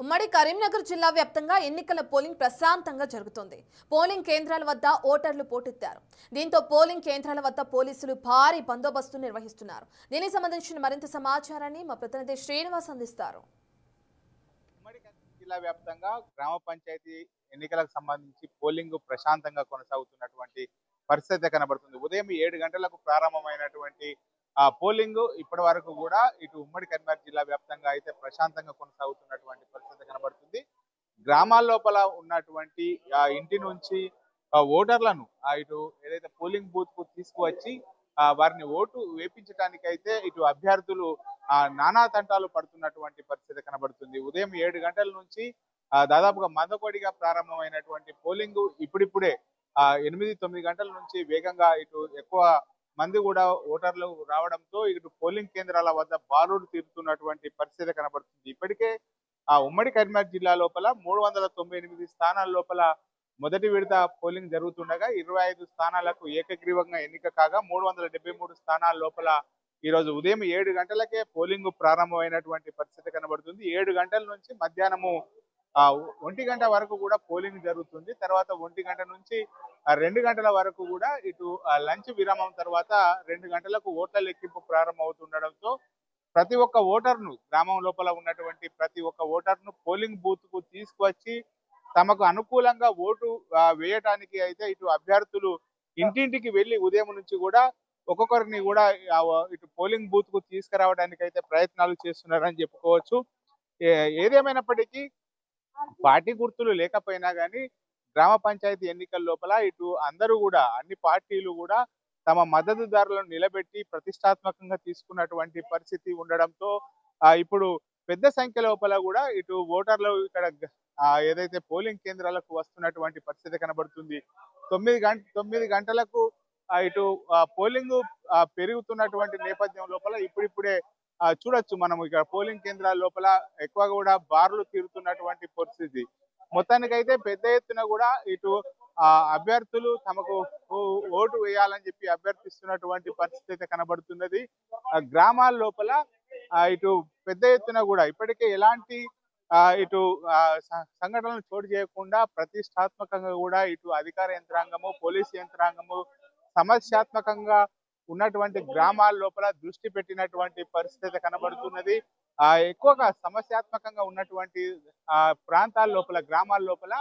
ఉమ్మడి కరీంనగర్ జిల్లా వ్యాప్తంగా ఎన్నికల పోలింగ్ ప్రశాంతంగా జరుగుతోంది. పోలింగ్ కేంద్రాల వద్ద ఓటర్లు పోటెత్తారు. దీంతో పోలింగ్ కేంద్రాల వద్ద పోలీసులు భారీ బందోబస్తు నిర్వహిస్తున్నారు. దీనికి సంబంధించిన మరింత సమాచారాన్ని మా ప్రతినిధి శ్రీనివాస్ అందిస్తారు. ఉమ్మడి కరీంనగర్ జిల్లా వ్యాప్తంగా గ్రామ పంచాయతీ ఎన్నికలకు సంబంధించి పోలింగ్ ప్రశాంతంగా కొనసాగుతున్నటువంటి పరిస్థితి కనబడుతుంది. ఉదయం 7 గంటలకు ప్రారంభమైనటువంటి పోలింగ్ ఇప్పటి వరకు కూడా ఇటు ఉమ్మడి కరీంనగర్ జిల్లా వ్యాప్తంగా అయితే ప్రశాంతంగా కొనసాగుతున్నటువంటి పరిస్థితి కనబడుతుంది. గ్రామాల లోపల ఉన్నటువంటి ఇంటి నుంచి ఓటర్లను ఇటు ఏదైతే పోలింగ్ బూత్ కు తీసుకువచ్చి వారిని ఓటు వేపించడానికి అయితే ఇటు అభ్యర్థులు నానా తంటాలు పడుతున్నటువంటి పరిస్థితి కనబడుతుంది. ఉదయం 7 గంటల నుంచి దాదాపుగా మందకొడిగా ప్రారంభమైనటువంటి పోలింగ్ ఇప్పుడిప్పుడే 8-9 గంటల నుంచి వేగంగా ఇటు ఎక్కువ మంది కూడా ఓటర్లు రావడంతో ఇటు పోలింగ్ కేంద్రాల వద్ద బారులు తీరుతున్నటువంటి పరిస్థితి కనబడుతుంది. ఇప్పటికే ఉమ్మడి కరీంనగర్ జిల్లా లోపల 398 స్థానాల లోపల మొదటి విడత పోలింగ్ జరుగుతుండగా 25 స్థానాలకు ఏకగ్రీవంగా ఎన్నిక కాగా 373 స్థానాల లోపల ఈ రోజు ఉదయం 7 గంటలకే పోలింగ్ ప్రారంభమైనటువంటి పరిస్థితి కనబడుతుంది. 7 గంటల నుంచి మధ్యాహ్నము 1 గంట వరకు కూడా పోలింగ్ జరుగుతుంది. తర్వాత 1 గంట నుంచి 2 గంటల వరకు కూడా ఇటు లంచ్ విరామం తర్వాత 2 గంటలకు ఓట్ల లెక్కింపు ప్రారంభమవుతుండడంతో ప్రతి ఒక్క ఓటర్ను గ్రామం లోపల ఉన్నటువంటి ప్రతి ఒక్క ఓటర్ను పోలింగ్ బూత్ కు తీసుకువచ్చి తమకు అనుకూలంగా ఓటు వేయటానికి అయితే ఇటు అభ్యర్థులు ఇంటింటికి వెళ్లి ఉదయం నుంచి కూడా ఒక్కొక్కరిని కూడా ఇటు పోలింగ్ బూత్ కు తీసుకురావడానికి అయితే ప్రయత్నాలు చేస్తున్నారని చెప్పుకోవచ్చు. ఏదేమైనప్పటికీ పార్టీ గుర్తులు లేకపోయినా కానీ గ్రామ పంచాయతీ ఎన్నికల లోపల ఇటు అందరూ కూడా అన్ని పార్టీలు కూడా తమ మద్దతుదారులను నిలబెట్టి ప్రతిష్టాత్మకంగా తీసుకున్నటువంటి పరిస్థితి ఉండడంతో ఇప్పుడు పెద్ద సంఖ్య లోపల కూడా ఇటు ఓటర్లు ఇక్కడ ఏదైతే పోలింగ్ కేంద్రాలకు వస్తున్నటువంటి పరిస్థితి కనబడుతుంది. 9 గంటలకు ఇటు పోలింగ్ పెరుగుతున్నటువంటి నేపథ్యం లోపల ఇప్పుడిప్పుడే చూడొచ్చు మనం ఇక్కడ పోలింగ్ కేంద్రాల లోపల ఎక్కువ కూడా బార్లు తీరుతున్నటువంటి పరిస్థితి. మొత్తానికైతే పెద్ద ఎత్తున కూడా ఇటు అభ్యర్థులు తమకు ఓటు వేయాలని చెప్పి అభ్యర్థిస్తున్నటువంటి పరిస్థితి అయితే కనబడుతున్నది. గ్రామాల లోపల ఇటు పెద్ద ఎత్తున కూడా ఇప్పటికే ఎలాంటి ఇటు సంఘటనలు చోటు చేయకుండా ప్రతిష్టాత్మకంగా కూడా ఇటు అధికార యంత్రాంగము పోలీసు యంత్రాంగము సమస్యాత్మకంగా ఉన్నటువంటి గ్రామాల లోపల దృష్టి పెట్టినటువంటి పరిస్థితి కనబడుతున్నది. ఎక్కువగా సమస్యాత్మకంగా ఉన్నటువంటి ప్రాంతాల లోపల గ్రామాల లోపల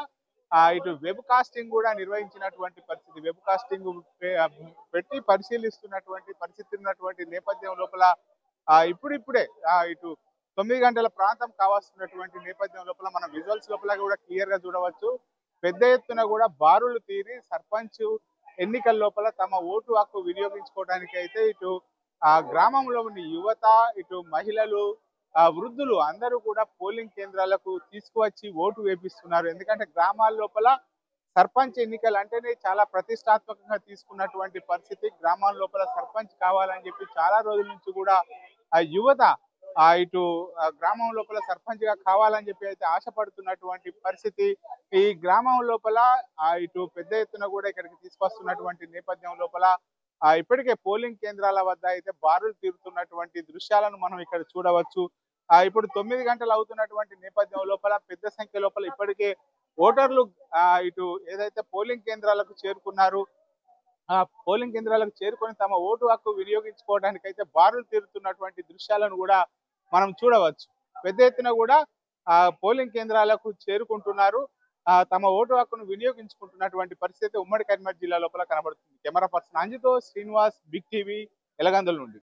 ఇటు వెబ్ కాస్టింగ్ కూడా నిర్వహించినటువంటి పరిస్థితి. వెబ్ కాస్టింగ్ పెట్టి పరిశీలిస్తున్నటువంటి పరిస్థితి ఉన్నటువంటి నేపథ్యం లోపల ఇప్పుడిప్పుడే ఇటు 9 గంటల ప్రాంతం కావాల్సినటువంటి నేపథ్యం లోపల మనం విజువల్స్ లోపల కూడా క్లియర్ గా చూడవచ్చు. పెద్ద ఎత్తున కూడా బారులు తీరి సర్పంచ్ ఎన్నికల లోపల తమ ఓటు హక్కు వినియోగించుకోవడానికి అయితే ఇటు గ్రామంలో ఉన్న యువత ఇటు మహిళలు వృద్ధులు అందరూ కూడా పోలింగ్ కేంద్రాలకు తీసుకువచ్చి ఓటు వేపిస్తున్నారు. ఎందుకంటే గ్రామాల లోపల సర్పంచ్ ఎన్నికలు అంటేనే చాలా ప్రతిష్టాత్మకంగా తీసుకున్నటువంటి పరిస్థితి. గ్రామాల లోపల సర్పంచ్ కావాలని చెప్పి చాలా రోజుల నుంచి కూడా యువత ఇటు గ్రామం లోపల సర్పంచ్ గా కావాలని చెప్పి అయితే ఆశపడుతున్నటువంటి పరిస్థితి. ఈ గ్రామం లోపల ఇటు పెద్ద ఎత్తున కూడా ఇక్కడికి తీసుకొస్తున్నటువంటి నేపథ్యం లోపల ఇప్పటికే పోలింగ్ కేంద్రాల వద్ద అయితే బారులు తీరుతున్నటువంటి దృశ్యాలను మనం ఇక్కడ చూడవచ్చు. ఇప్పుడు 9 గంటలు అవుతున్నటువంటి నేపథ్యం లోపల పెద్ద సంఖ్య లోపల ఇప్పటికే ఓటర్లు ఇటు ఏదైతే పోలింగ్ కేంద్రాలకు చేరుకున్నారు పోలింగ్ కేంద్రాలకు చేరుకొని తమ ఓటు హక్కు వినియోగించుకోవడానికి అయితే బారులు తీరుతున్నటువంటి దృశ్యాలను కూడా మనం చూడవచ్చు. పెద్ద ఎత్తున కూడా పోలింగ్ కేంద్రాలకు చేరుకుంటున్నారు. తమ ఓటు హక్కును వినియోగించుకుంటున్నటువంటి పరిస్థితి ఉమ్మడి కరీంనగర్ జిల్లా లోపల కనబడుతుంది. కెమెరా పర్సన్ అంజితో శ్రీనివాస్, బిగ్ టీవీ, ఎలగందుల నుండి.